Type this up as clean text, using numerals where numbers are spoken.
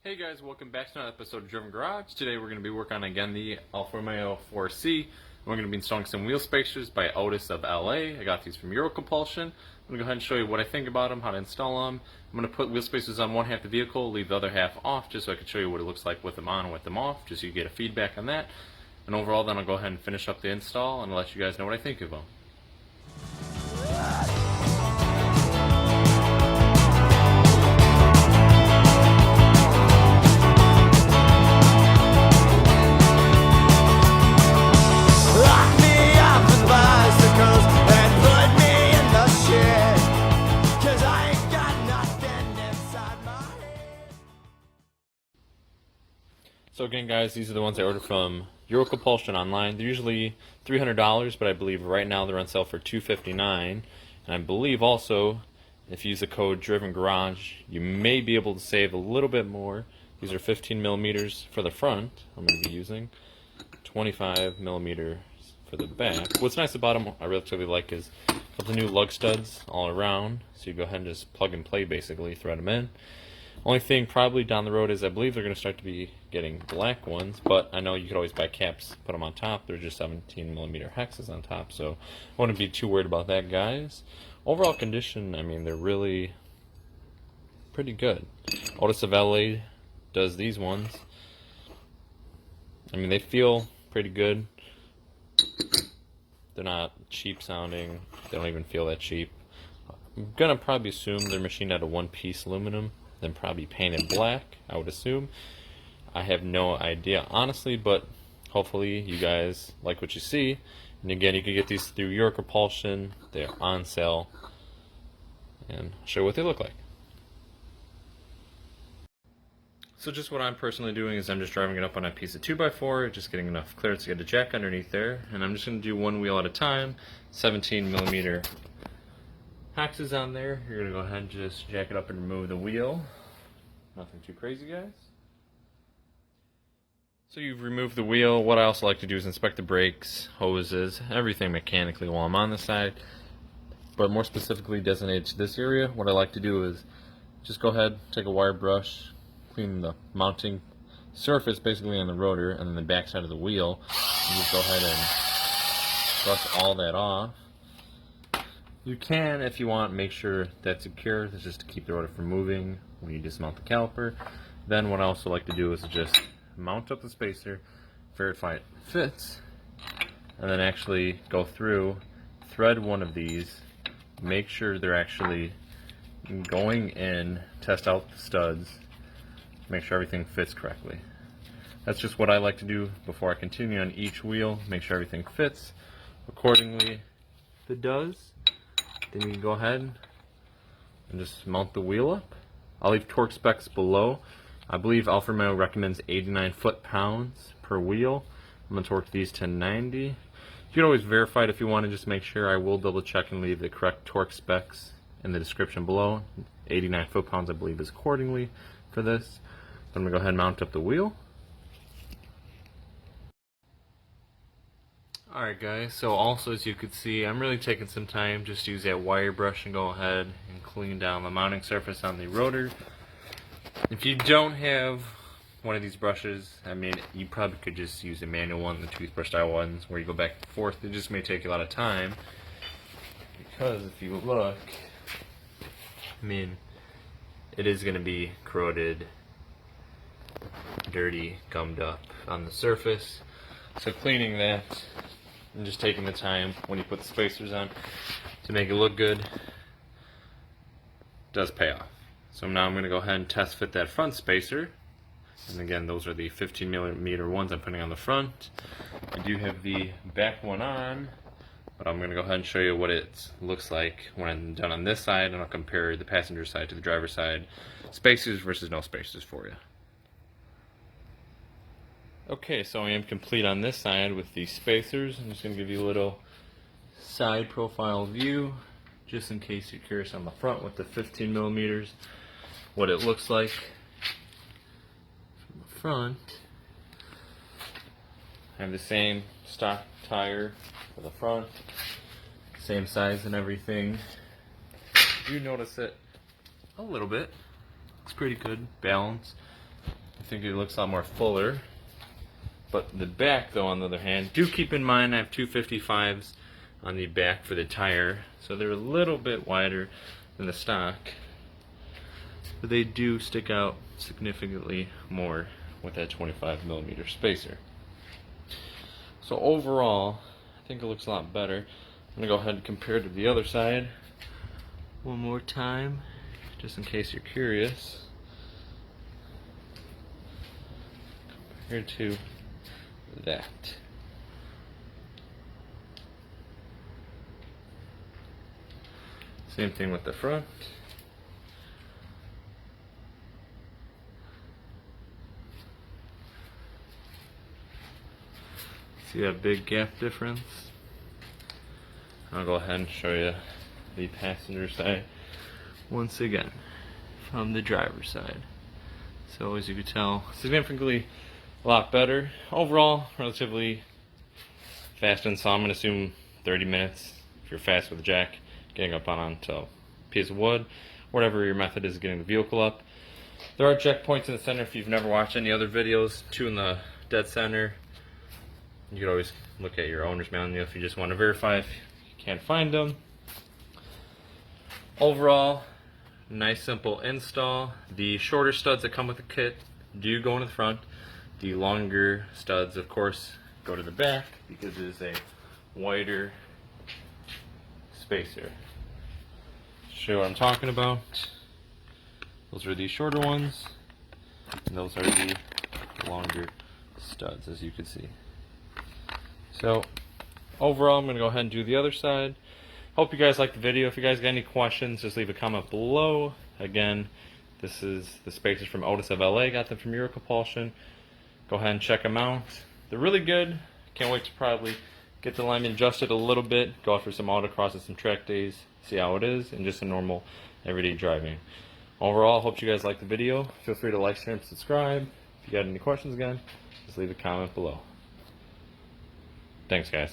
Hey guys, welcome back to another episode of Driven Garage. Today we're going to be working on again the Alfa Romeo 4C. We're going to be installing some wheel spacers by Otis of LA. I got these from Compulsion. I'm going to go ahead and show you what I think about them, how to install them. I'm going to put wheel spacers on one half of the vehicle, leave the other half off, just so I can show you what it looks like with them on and with them off, just so you get a feedback on that. And overall, then I'll go ahead and finish up the install and let you guys know what I think of them. So again, guys, these are the ones I ordered from Compulsion online. They're usually $300, but I believe right now they're on sale for $259. And I believe also, if you use the code Driven Garage, you may be able to save a little bit more. These are 15 millimeters for the front. I'm going to be using 25 millimeters for the back. What's nice about them, I relatively like, is the new lug studs all around. So you go ahead and just plug and play, basically, thread them in. Only thing probably down the road is I believe they're going to start to be getting black ones, but I know you could always buy caps, put them on top. They're just 17 millimeter hexes on top, so I wouldn't be too worried about that, guys. Overall condition, I mean, they're really pretty good. Otis of LA does these ones. I mean, they feel pretty good. They're not cheap sounding. They don't even feel that cheap. I'm going to probably assume they're machined out of one-piece aluminum, then probably painted black, I would assume. I have no idea, honestly, but hopefully you guys like what you see. And again, you can get these through Compulsion. They're on sale. And I'll show you what they look like. So just what I'm personally doing is I'm just driving it up on a piece of 2x4, just getting enough clearance to get a jack underneath there. And I'm just going to do one wheel at a time, 17 millimeter hexes on there. You're going to go ahead and just jack it up and remove the wheel. Nothing too crazy, guys. So you've removed the wheel. What I also like to do is inspect the brakes, hoses, everything mechanically while I'm on the side. But more specifically designated to this area, what I like to do is just go ahead, take a wire brush, clean the mounting surface basically on the rotor and then the back side of the wheel. And just go ahead and brush all that off. You can, if you want, make sure that's secure. That's just to keep the rotor from moving when you dismount the caliper. Then what I also like to do is just mount up the spacer, verify it fits, and then actually go through, thread one of these, make sure they're actually going in, test out the studs, make sure everything fits correctly. That's just what I like to do before I continue on each wheel, make sure everything fits accordingly. If it does, then you can go ahead and just mount the wheel up. I'll leave torque specs below. I believe Alfa Romeo recommends 89 foot-pounds per wheel. I'm going to torque these to 90. You can always verify it if you want to just make sure. I will double check and leave the correct torque specs in the description below. 89 foot-pounds I believe is accordingly for this. So I'm going to go ahead and mount up the wheel. Alright guys, so also as you could see, I'm really taking some time just to use that wire brush and go ahead and clean down the mounting surface on the rotor. If you don't have one of these brushes, I mean, you probably could just use a manual one, the toothbrush style ones, where you go back and forth. It just may take you a lot of time, because if you look, I mean, it is going to be corroded, dirty, gummed up on the surface. So cleaning that and just taking the time when you put the spacers on to make it look good does pay off. So now I'm going to go ahead and test fit that front spacer. And again, those are the 15 millimeter ones I'm putting on the front. I do have the back one on, but I'm going to go ahead and show you what it looks like when I'm done on this side, and I'll compare the passenger side to the driver's side, spacers versus no spacers for you. Okay, so I am complete on this side with the spacers. I'm just going to give you a little side profile view, just in case you're curious on the front with the 15 millimeters, what it looks like from the front. I have the same stock tire for the front, same size and everything. You notice it a little bit. Looks pretty good, balance. think it looks a lot more fuller. But the back, though, on the other hand, do keep in mind I have 255s on the back for the tire, so they're a little bit wider than the stock, but they do stick out significantly more with that 25mm spacer. So overall, I think it looks a lot better. I'm going to go ahead and compare to the other side one more time, just in case you're curious. Compared to that. Same thing with the front. See that big gap difference? I'll go ahead and show you the passenger side once again from the driver's side. So as you can tell, significantly a lot better. Overall, relatively fast install. I'm going to assume 30 minutes if you're fast with the jack, getting up onto a piece of wood, whatever your method is getting the vehicle up. There are checkpoints in the center if you've never watched any other videos, 2 in the dead center. You could always look at your owner's manual if you just want to verify if you can't find them. Overall, nice simple install. The shorter studs that come with the kit do go in the front. The longer studs, of course, go to the back because it is a wider spacer. Show you what I'm talking about. Those are the shorter ones, and those are the longer studs, as you can see. So, overall, I'm going to go ahead and do the other side. Hope you guys liked the video. If you guys got any questions, just leave a comment below. Again, this is the spacers from Otis of LA. Got them from Euro Compulsion. Go ahead and check them out. They're really good. Can't wait to probably get the alignment adjusted a little bit, go out for some autocross and some track days, see how it is, and just a normal everyday driving. Overall, hope you guys liked the video. Feel free to like, share, and subscribe. If you got any questions again, just leave a comment below. Thanks, guys.